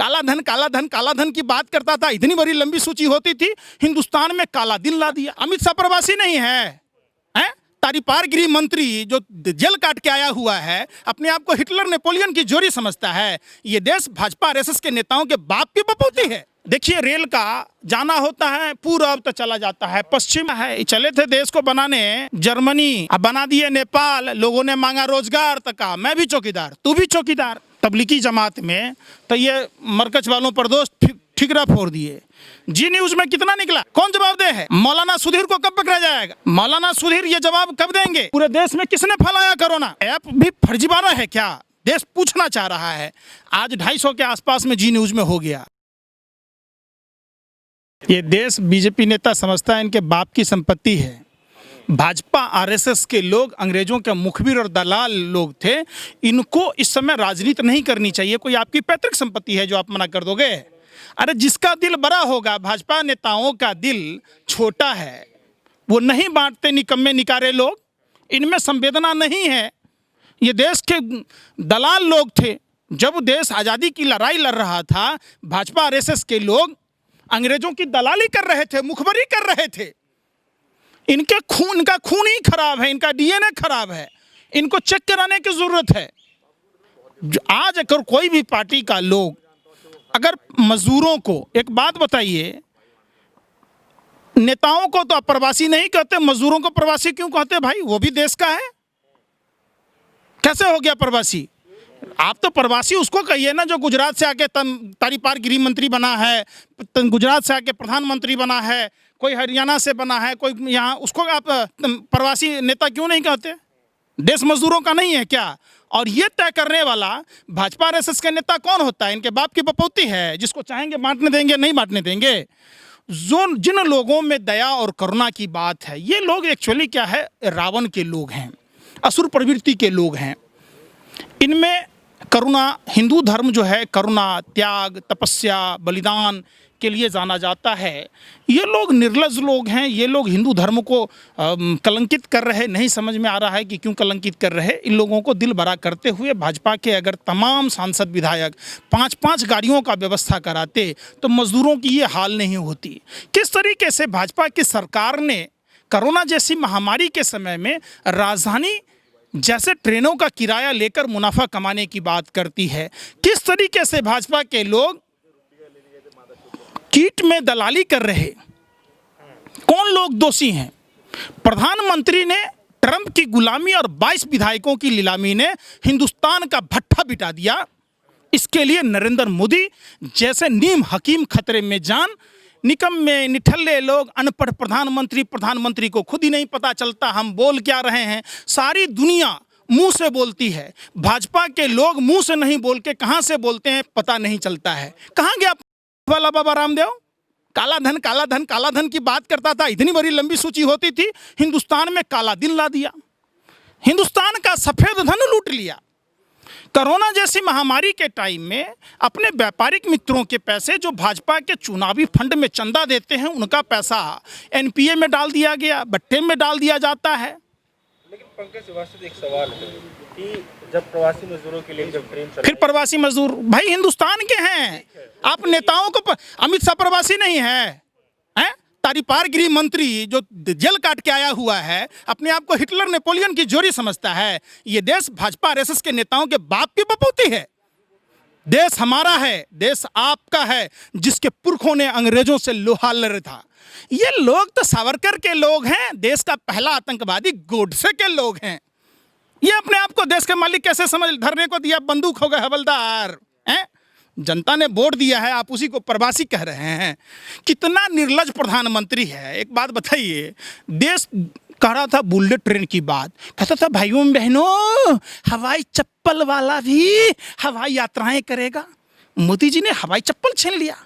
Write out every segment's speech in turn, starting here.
काला धन काला धन काला धन की बात करता था, इतनी बड़ी लंबी सूची होती थी, हिंदुस्तान में काला दिन ला दिया। अमित शाह प्रवासी नहीं है, हैं? तारीपार गृह मंत्री जो जेल काट के आया हुआ है, अपने आप को हिटलर नेपोलियन की जोड़ी समझता है। ये देश भाजपा आरएसएस के नेताओं के बाप की बपौती है। देखिए, रेल का जाना होता है पूर्व तो चला जाता है, पश्चिम है। चले थे देश को बनाने जर्मनी, अब बना दिए नेपाल। लोगों ने मांगा रोजगार, तो कहा मैं भी चौकीदार, तू भी चौकीदार। तबलीगी जमात में तो ये मरकज वालों पर दोष ठिकरा फोड़ दिए। जी न्यूज में कितना निकला, कौन जवाबदेह है? मौलाना सुधीर को कब पकड़ा जाएगा? मौलाना सुधीर ये जवाब कब देंगे? पूरे देश में किसने फैलाया कोरोना? ऐप भी फर्जीवाड़ा है क्या? देश पूछना चाह रहा है। आज 250 के आसपास में जी न्यूज में हो गया। ये देश बीजेपी नेता समझता है इनके बाप की संपत्ति है। भाजपा आरएसएस के लोग अंग्रेजों के मुखबिर और दलाल लोग थे। इनको इस समय राजनीति नहीं करनी चाहिए। कोई आपकी पैतृक संपत्ति है जो आप मना कर दोगे? अरे जिसका दिल बड़ा होगा, भाजपा नेताओं का दिल छोटा है, वो नहीं बांटते निकम्मे निकारे लोग, इनमें संवेदना नहीं है। ये देश के दलाल लोग थे। जब देश आज़ादी की लड़ाई लड़ रहा था, भाजपा आरएसएस के लोग अंग्रेजों की दलाली कर रहे थे, मुखबरी कर रहे थे। इनका खून ही खराब है, इनका डीएनए खराब है, इनको चेक कराने की जरूरत है। आज अगर कोई भी पार्टी का लोग अगर मजदूरों को, एक बात बताइए, नेताओं को तो आप प्रवासी नहीं कहते, मजदूरों को प्रवासी क्यों कहते भाई? वो भी देश का है। कैसे हो गया प्रवासी? आप तो प्रवासी उसको कहिए ना जो गुजरात से आके तारीपार गृह मंत्री बना है, गुजरात से आके प्रधानमंत्री बना है, कोई हरियाणा से बना है, कोई यहाँ, उसको आप प्रवासी नेता क्यों नहीं कहते? देश मजदूरों का नहीं है क्या? और ये तय करने वाला भाजपा आरएसएस के नेता कौन होता है? इनके बाप की बपौती है, जिसको चाहेंगे बांटने देंगे, नहीं बांटने देंगे। जिन लोगों में दया और करुणा की बात है, ये लोग एक्चुअली क्या है, रावण के लोग हैं, असुर प्रवृत्ति के लोग हैं। इनमें करुणा, हिंदू धर्म जो है करुणा, त्याग, तपस्या, बलिदान के लिए जाना जाता है। ये लोग निर्लज लोग हैं। ये लोग हिंदू धर्म को कलंकित कर रहे, नहीं समझ में आ रहा है कि क्यों कलंकित कर रहे। इन लोगों को दिल बड़ा करते हुए भाजपा के अगर तमाम सांसद विधायक 5-5 गाड़ियों का व्यवस्था कराते तो मजदूरों की ये हाल नहीं होती। किस तरीके से भाजपा की सरकार ने कोरोना जैसी महामारी के समय में राजधानी जैसे ट्रेनों का किराया लेकर मुनाफा कमाने की बात करती है। किस तरीके से भाजपा के लोग कीट में दलाली कर रहे, कौन लोग दोषी हैं? प्रधानमंत्री ने ट्रंप की गुलामी और 22 विधायकों की नीलामी ने हिंदुस्तान का भट्ठा बिठा दिया। इसके लिए नरेंद्र मोदी जैसे नीम हकीम खतरे में जान, निकम्मे निठल्ले लोग, अनपढ़ प्रधानमंत्री को खुद ही नहीं पता चलता हम बोल क्या रहे हैं। सारी दुनिया मुंह से बोलती है, भाजपा के लोग मुंह से नहीं बोल के कहां से बोलते हैं पता नहीं चलता है। कहां गया वाला बाबा रामदेव? काला धन काला धन काला धन की बात करता था, इतनी बड़ी लंबी सूची होती थी, हिंदुस्तान में काला दिन ला दिया, हिंदुस्तान का सफेद धन लूट लिया। कोरोना जैसी महामारी के टाइम में अपने व्यापारिक मित्रों के पैसे, जो भाजपा के चुनावी फंड में चंदा देते हैं, उनका पैसा एनपीए में डाल दिया गया, बट्टे में डाल दिया जाता है। लेकिन पंकज श्रीवास्तव, एक सवाल है कि जब प्रवासी मजदूरों के लिए जब ट्रेन फिर प्रवासी मजदूर भाई हिंदुस्तान के हैं। आप नेताओं को, अमित शाह प्रवासी नहीं है, हैं? तारीपार गृह मंत्री जो जेल काट के आया हुआ है, अपने आप को हिटलर नेपोलियन की जोड़ी समझता है। ये देश भाजपा आरएसएस के नेताओं के बाप की बपौती है। देश हमारा है, देश आपका है, जिसके पुरखों ने अंग्रेजों से लोहा लड़ा था। ये लोग तो सावरकर के लोग हैं, देश का पहला आतंकवादी गोडसे के लोग हैं। ये अपने आप को देश के मालिक कैसे समझ, धरने को दिया बंदूक हो गए हवलदार, हैं? जनता ने वोट दिया है, आप उसी को प्रवासी कह रहे हैं। कितना निर्लज प्रधानमंत्री है। एक बात बताइए, देश कह रहा था बुलेट ट्रेन की बात, कहता था भाइयों बहनों हवाई चप्पल वाला भी हवाई यात्राएं करेगा। मोदी जी ने हवाई चप्पल छीन लिया।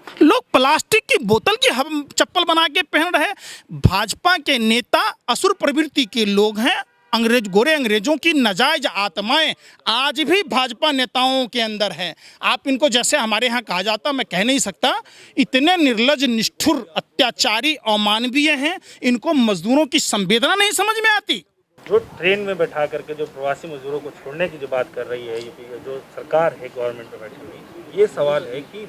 लोग प्लास्टिक की बोतल की चप्पल बना के पहन रहे। भाजपा के नेता असुर प्रवृत्ति के लोग हैं। गोरे अंग्रेजों की नाजायज आत्माएं आज भी भाजपा नेताओं के अंदर हैं। आप इनको, जैसे हमारे यहाँ कहा जाता, मैं कह नहीं सकता, इतने निर्लज, निष्ठुर, अत्याचारी, अमानवीय हैं। इनको मजदूरों की संवेदना नहीं समझ में आती। जो ट्रेन में बैठा करके जो प्रवासी मजदूरों को छोड़ने की जो बात कर रही है, जो सरकार है गवर्नमेंट में बैठी हुई, ये सवाल है कि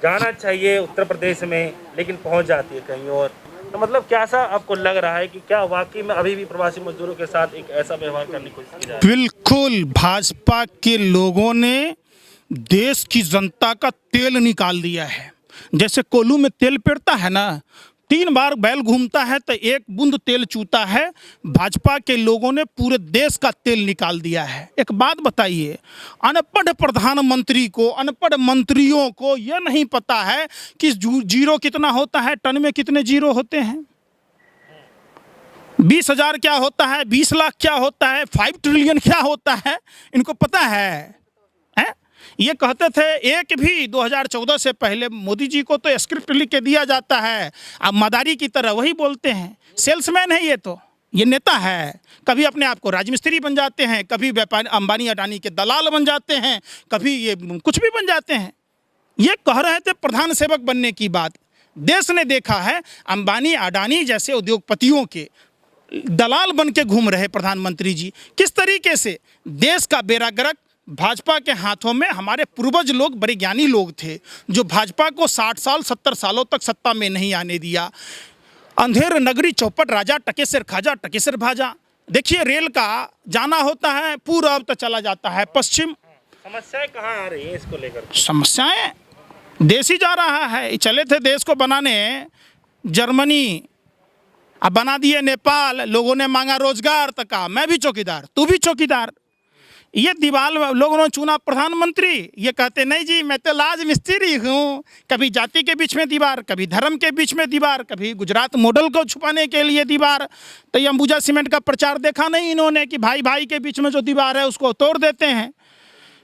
जाना चाहिए उत्तर प्रदेश में लेकिन पहुंच जाती है कहीं और, तो मतलब क्या सा आपको लग रहा है कि क्या वाकई में अभी भी प्रवासी मजदूरों के साथ एक ऐसा व्यवहार करने की कोशिश की जा रही है? बिल्कुल, भाजपा के लोगों ने देश की जनता का तेल निकाल दिया है। जैसे कोल्हू में तेल पेड़ता है ना, 3 बार बैल घूमता है तो एक बूंद तेल चूता है। भाजपा के लोगों ने पूरे देश का तेल निकाल दिया है। एक बात बताइए, अनपढ़ प्रधानमंत्री को, अनपढ़ मंत्रियों को यह नहीं पता है कि जीरो कितना होता है, टन में कितने जीरो होते हैं, 20,000 क्या होता है, 20 लाख क्या होता है, 5 ट्रिलियन क्या होता है, इनको पता है? हैं? ये कहते थे एक भी 2014 से पहले मोदी जी को तो स्क्रिप्ट लिख के दिया जाता है, अब मदारी की तरह वही बोलते हैं। सेल्समैन है ये नेता है। कभी अपने आप को राजमिस्त्री बन जाते हैं, कभी व्यापारी अंबानी अडानी के दलाल बन जाते हैं, कभी ये कुछ भी बन जाते हैं। ये कह रहे थे प्रधान सेवक बनने की बात। देश ने देखा है अंबानी अडानी जैसे उद्योगपतियों के दलाल बन के घूम रहे प्रधानमंत्री जी। किस तरीके से देश का बेड़ा गर्क भाजपा के हाथों में। हमारे पूर्वज लोग बड़े ज्ञानी लोग थे जो भाजपा को 60 साल 70 सालों तक सत्ता में नहीं आने दिया। अंधेर नगरी चौपट राजा, टकेसर खाजा टकेसर भाजा। देखिए रेल का जाना होता है पूर्व तो चला जाता है पश्चिम। समस्याएं कहाँ आ रही हैं इसको लेकर? समस्याएं देश ही जा रहा है। चले थे देश को बनाने जर्मनी, अब बना दिए नेपाल। लोगों ने मांगा रोजगार तो कहा मैं भी चौकीदार, तू भी चौकीदार। ये दीवार लोगों ने चुना प्रधानमंत्री, ये कहते नहीं जी मैं तो लाज मिस्त्री हूँ। कभी जाति के बीच में दीवार, कभी धर्म के बीच में दीवार, कभी गुजरात मॉडल को छुपाने के लिए दीवार। तो ये अंबुजा सीमेंट का प्रचार देखा नहीं इन्होंने कि भाई भाई के बीच में जो दीवार है उसको तोड़ देते हैं।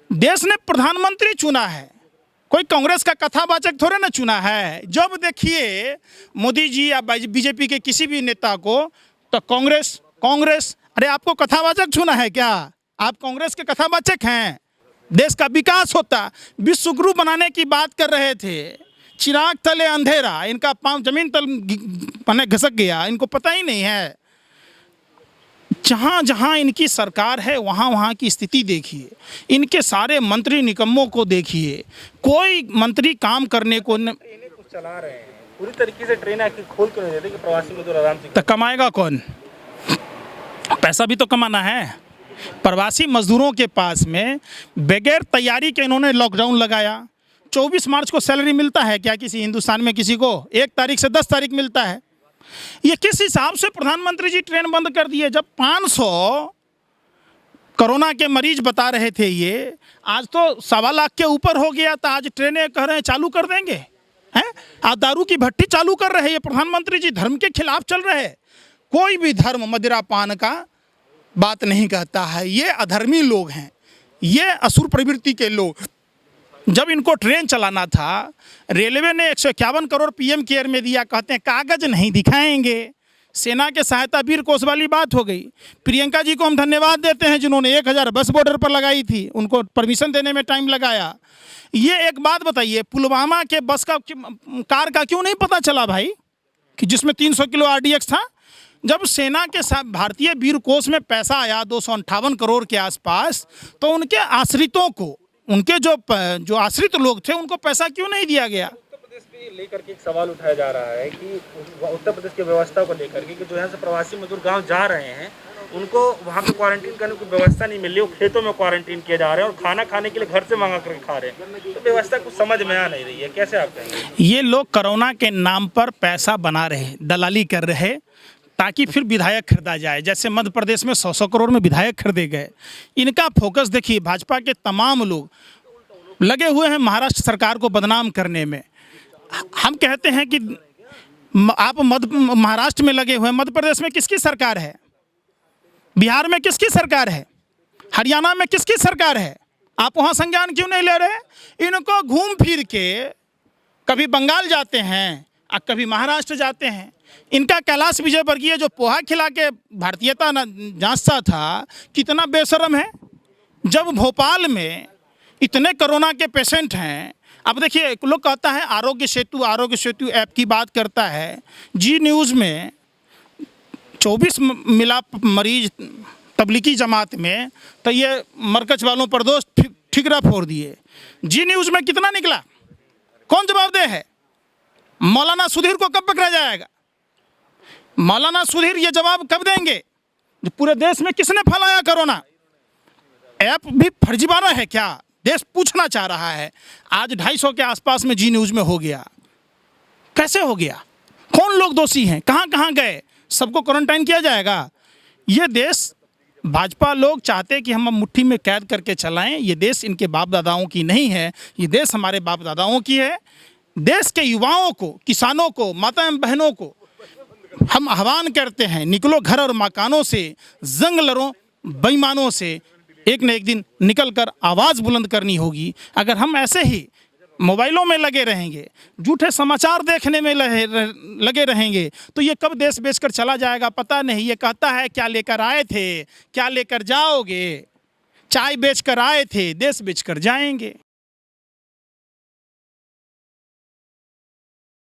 देश ने प्रधानमंत्री चुना है, कोई कांग्रेस का कथावाचक थोड़े ना चुना है। जब देखिए मोदी जी या बीजेपी के किसी भी नेता को तो कांग्रेस कांग्रेस, अरे आपको कथावाचक चुना है क्या? आप कांग्रेस के कथावाचक हैं। देश का विकास होता, विश्व गुरु बनाने की बात कर रहे थे। चिराग तले अंधेरा, इनका पांव जमीन तल पने घसक गया, इनको पता ही नहीं है। जहाँ जहाँ इनकी सरकार है वहाँ वहाँ की स्थिति देखिए, इनके सारे मंत्री निकम्मों को देखिए। कोई मंत्री काम करने को ट्रेनें कुछ चला रहे हैं पूरी तरीके से, ट्रेन आके खोल क्यों नहीं देते कि प्रवासी मजदूर आराम से? तो कमाएगा कौन? पैसा भी तो कमाना है। प्रवासी मजदूरों के पास में बगैर तैयारी के इन्होंने लॉकडाउन लगाया। 24 मार्च को सैलरी मिलता है क्या किसी हिंदुस्तान में? किसी को 1 तारीख से 10 तारीख मिलता है। ये किस हिसाब से प्रधानमंत्री जी ट्रेन बंद कर दिए? जब 500 कोरोना के मरीज बता रहे थे ये, आज तो 1.25 लाख के ऊपर हो गया था। आज ट्रेनें कह रहे हैं चालू कर देंगे हैं। आज दारू की भट्टी चालू कर रहे हैं ये प्रधानमंत्री जी। धर्म के खिलाफ चल रहे हैं। कोई भी धर्म मदिरा पान का बात नहीं कहता है। ये अधर्मी लोग हैं, ये असुर प्रवृत्ति के लोग। जब इनको ट्रेन चलाना था, रेलवे ने 151 करोड़ पीएम केयर में दिया, कहते हैं कागज नहीं दिखाएंगे। सेना के सहायता वीर कोष वाली बात हो गई। प्रियंका जी को हम धन्यवाद देते हैं जिन्होंने 1000 बस बॉर्डर पर लगाई थी, उनको परमिशन देने में टाइम लगाया। ये एक बात बताइए, पुलवामा के बस का कार का क्यों नहीं पता चला भाई, कि जिसमें 300 किलो RDX था? जब सेना के साथ भारतीय वीर कोष में पैसा आया 258 करोड़ के आसपास, तो उनके आश्रितों को, उनके जो आश्रित लोग थे उनको पैसा क्यों नहीं दिया गया? उत्तर प्रदेश भी लेकर के एक सवाल उठाया जा रहा है कि उत्तर प्रदेश की व्यवस्था को लेकर के, कि जो यहाँ से प्रवासी मजदूर गांव जा रहे हैं उनको वहाँ पे क्वारंटीन करने की व्यवस्था नहीं मिल रही, वो खेतों में क्वारंटीन किए जा रहे हैं और खाना खाने के लिए घर से मंगा करके खा रहे हैं। तो व्यवस्था कुछ समझ में आ नहीं रही है, कैसे आप कहेंगे? ये लोग कोरोना के नाम पर पैसा बना रहे, दलाली कर रहे, ताकि फिर विधायक खरीदा जाए। जैसे मध्य प्रदेश में 100 करोड़ में विधायक खरीदे गए। इनका फोकस देखिए, भाजपा के तमाम लोग लगे हुए हैं महाराष्ट्र सरकार को बदनाम करने में। हम कहते हैं कि आप महाराष्ट्र में लगे हुए हैं, मध्य प्रदेश में किसकी सरकार है? बिहार में किसकी सरकार है? हरियाणा में किसकी सरकार है? आप वहाँ संज्ञान क्यों नहीं ले रहे? इनको घूम फिर के कभी बंगाल जाते हैं और कभी महाराष्ट्र जाते हैं। इनका कैलाश विजयवर्गीय जो पोहा खिला के भारतीयता जांचता था, कितना बेशरम है। जब भोपाल में इतने कोरोना के पेशेंट हैं, अब देखिए लोग कहता है आरोग्य सेतु ऐप की बात करता है। जी न्यूज़ में 24 मिला मरीज तबलीगी जमात में, तो ये मरकज वालों पर दोष ठिकरा फोड़ दिए। जी न्यूज़ में कितना निकला, कौन जवाबदेह है? मौलाना सुधीर को कब पकड़ा जाएगा? मौलाना सुधीर ये जवाब कब देंगे? जो पूरे देश में किसने फैलाया कोरोना? ऐप भी फर्जीवाड़ा है क्या? देश पूछना चाह रहा है। आज 250 के आसपास में जी न्यूज़ में हो गया। कैसे हो गया? कौन लोग दोषी हैं? कहाँ कहाँ गए? सबको क्वारंटाइन किया जाएगा? ये देश भाजपा लोग चाहते हैं कि हम मुट्ठी में कैद करके चलाएं। ये देश इनके बाप दादाओं की नहीं है, ये देश हमारे बाप दादाओं की है। देश के युवाओं को, किसानों को, माता एवं बहनों को हम आह्वान करते हैं, निकलो घर और मकानों से, जंग लड़ो बेईमानों से। एक न एक दिन निकल कर आवाज़ बुलंद करनी होगी। अगर हम ऐसे ही मोबाइलों में लगे रहेंगे, झूठे समाचार देखने में लगे रहेंगे, तो ये कब देश बेचकर चला जाएगा पता नहीं। ये कहता है क्या लेकर आए थे, क्या लेकर जाओगे? चाय बेचकर आए थे, देश बेचकर जाएंगे।